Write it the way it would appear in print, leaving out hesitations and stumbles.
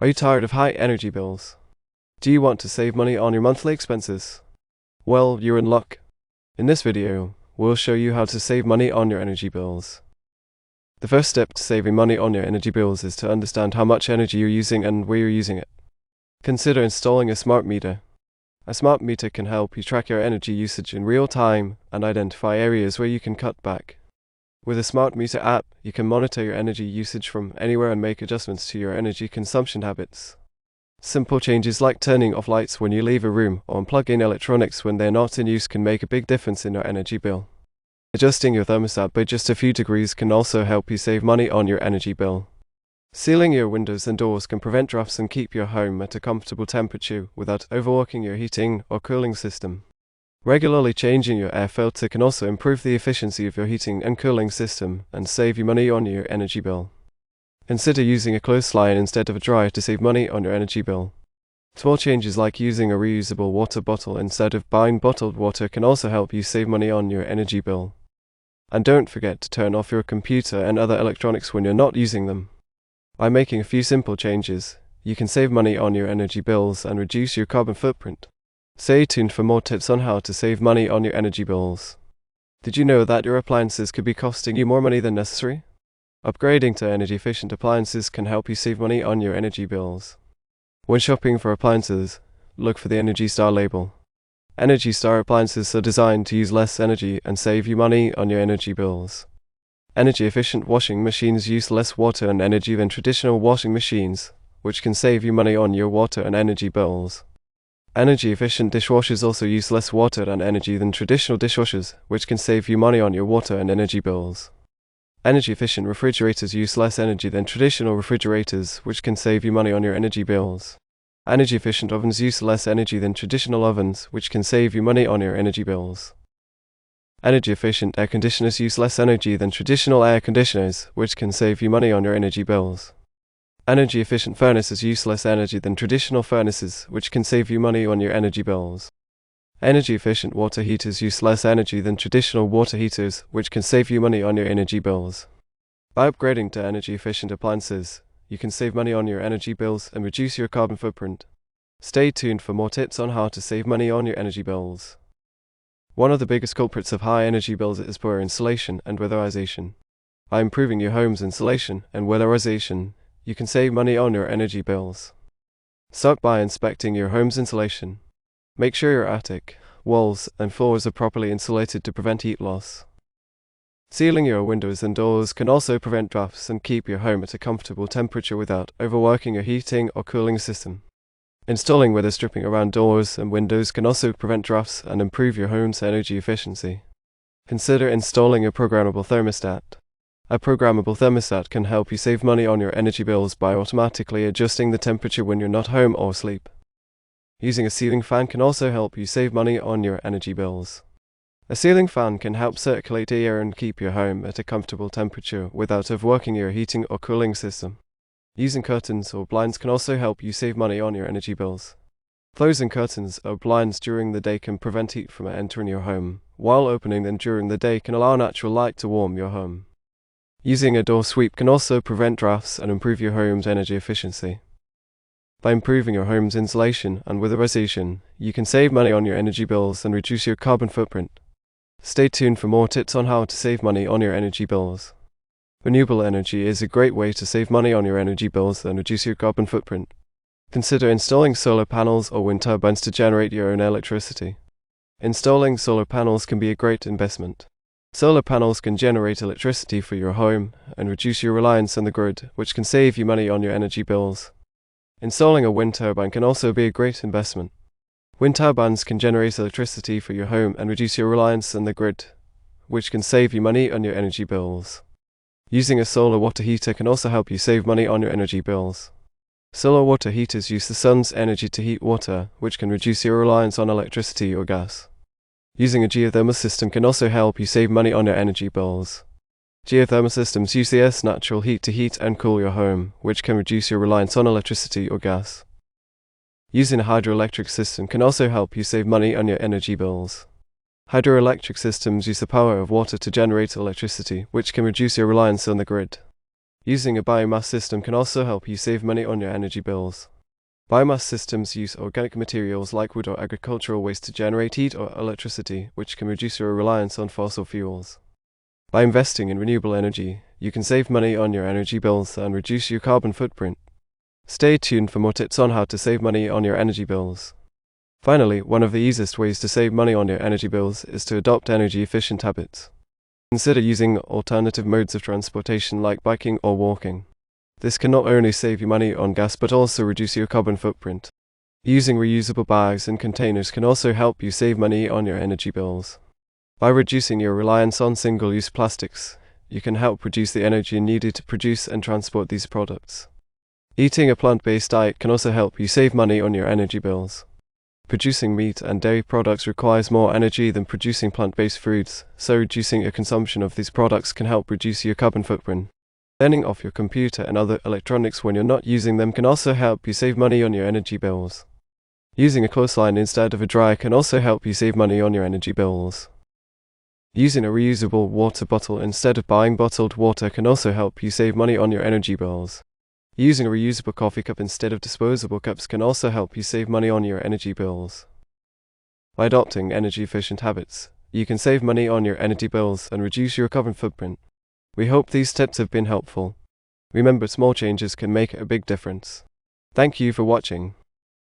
Are you tired of high energy bills? Do you want to save money on your monthly expenses? Well, you're in luck. In this video, we'll show you how to save money on your energy bills. The first step to saving money on your energy bills is to understand how much energy you're using and where you're using it. Consider installing a smart meter. A smart meter can help you track your energy usage in real time and identify areas where you can cut back. With a smart meter app, you can monitor your energy usage from anywhere and make adjustments to your energy consumption habits. Simple changes like turning off lights when you leave a room or unplugging electronics when they're not in use can make a big difference in your energy bill. Adjusting your thermostat by just a few degrees can also help you save money on your energy bill. Sealing your windows and doors can prevent drafts and keep your home at a comfortable temperature without overworking your heating or cooling system. Regularly changing your air filter can also improve the efficiency of your heating and cooling system and save you money on your energy bill. Consider using a clothesline instead of a dryer to save money on your energy bill. Small changes like using a reusable water bottle instead of buying bottled water can also help you save money on your energy bill. And don't forget to turn off your computer and other electronics when you're not using them. By making a few simple changes, you can save money on your energy bills and reduce your carbon footprint. Stay tuned for more tips on how to save money on your energy bills. Did you know that your appliances could be costing you more money than necessary? Upgrading to energy-efficient appliances can help you save money on your energy bills. When shopping for appliances, look for the Energy Star label. Energy Star appliances are designed to use less energy and save you money on your energy bills. Energy-efficient washing machines use less water and energy than traditional washing machines, which can save you money on your water and energy bills. Energy-efficient dishwashers also use less water and energy than traditional dishwashers, which can save you money on your water and energy bills. Energy-efficient refrigerators use less energy than traditional refrigerators, which can save you money on your energy bills. Energy-efficient ovens use less energy than traditional ovens, which can save you money on your energy bills. Energy-efficient air conditioners use less energy than traditional air conditioners, which can save you money on your energy bills. Energy-efficient furnaces use less energy than traditional furnaces, which can save you money on your energy bills. Energy-efficient water heaters use less energy than traditional water heaters, which can save you money on your energy bills. By upgrading to energy-efficient appliances, you can save money on your energy bills and reduce your carbon footprint. Stay tuned for more tips on how to save money on your energy bills. One of the biggest culprits of high energy bills is poor insulation and weatherization. By improving your home's insulation and weatherization, you can save money on your energy bills. Start by inspecting your home's insulation. Make sure your attic, walls, and floors are properly insulated to prevent heat loss. Sealing your windows and doors can also prevent drafts and keep your home at a comfortable temperature without overworking your heating or cooling system. Installing weather stripping around doors and windows can also prevent drafts and improve your home's energy efficiency. Consider installing a programmable thermostat. A programmable thermostat can help you save money on your energy bills by automatically adjusting the temperature when you're not home or asleep. Using a ceiling fan can also help you save money on your energy bills. A ceiling fan can help circulate air and keep your home at a comfortable temperature without overworking your heating or cooling system. Using curtains or blinds can also help you save money on your energy bills. Closing curtains or blinds during the day can prevent heat from entering your home, while opening them during the day can allow natural light to warm your home. Using a door sweep can also prevent drafts and improve your home's energy efficiency. By improving your home's insulation and weatherization, you can save money on your energy bills and reduce your carbon footprint. Stay tuned for more tips on how to save money on your energy bills. Renewable energy is a great way to save money on your energy bills and reduce your carbon footprint. Consider installing solar panels or wind turbines to generate your own electricity. Installing solar panels can be a great investment. Solar panels can generate electricity for your home and reduce your reliance on the grid, which can save you money on your energy bills. Installing a wind turbine can also be a great investment. Wind turbines can generate electricity for your home and reduce your reliance on the grid, which can save you money on your energy bills. Using a solar water heater can also help you save money on your energy bills. Solar water heaters use the sun's energy to heat water, which can reduce your reliance on electricity or gas. Using a geothermal system can also help you save money on your energy bills. Geothermal systems use the Earth's natural heat to heat and cool your home, which can reduce your reliance on electricity or gas. Using a hydroelectric system can also help you save money on your energy bills. Hydroelectric systems use the power of water to generate electricity, which can reduce your reliance on the grid. Using a biomass system can also help you save money on your energy bills. Biomass systems use organic materials like wood or agricultural waste to generate heat or electricity, which can reduce your reliance on fossil fuels. By investing in renewable energy, you can save money on your energy bills and reduce your carbon footprint. Stay tuned for more tips on how to save money on your energy bills. Finally, one of the easiest ways to save money on your energy bills is to adopt energy-efficient habits. Consider using alternative modes of transportation like biking or walking. This can not only save you money on gas but also reduce your carbon footprint. Using reusable bags and containers can also help you save money on your energy bills. By reducing your reliance on single-use plastics, you can help reduce the energy needed to produce and transport these products. Eating a plant-based diet can also help you save money on your energy bills. Producing meat and dairy products requires more energy than producing plant-based foods, so reducing your consumption of these products can help reduce your carbon footprint. Turning off your computer and other electronics when you're not using them can also help you save money on your energy bills. Using a clothesline instead of a dryer can also help you save money on your energy bills. Using a reusable water bottle instead of buying bottled water can also help you save money on your energy bills. Using a reusable coffee cup instead of disposable cups can also help you save money on your energy bills. By adopting energy-efficient habits, you can save money on your energy bills and reduce your carbon footprint. We hope these tips have been helpful. Remember, small changes can make a big difference. Thank you for watching.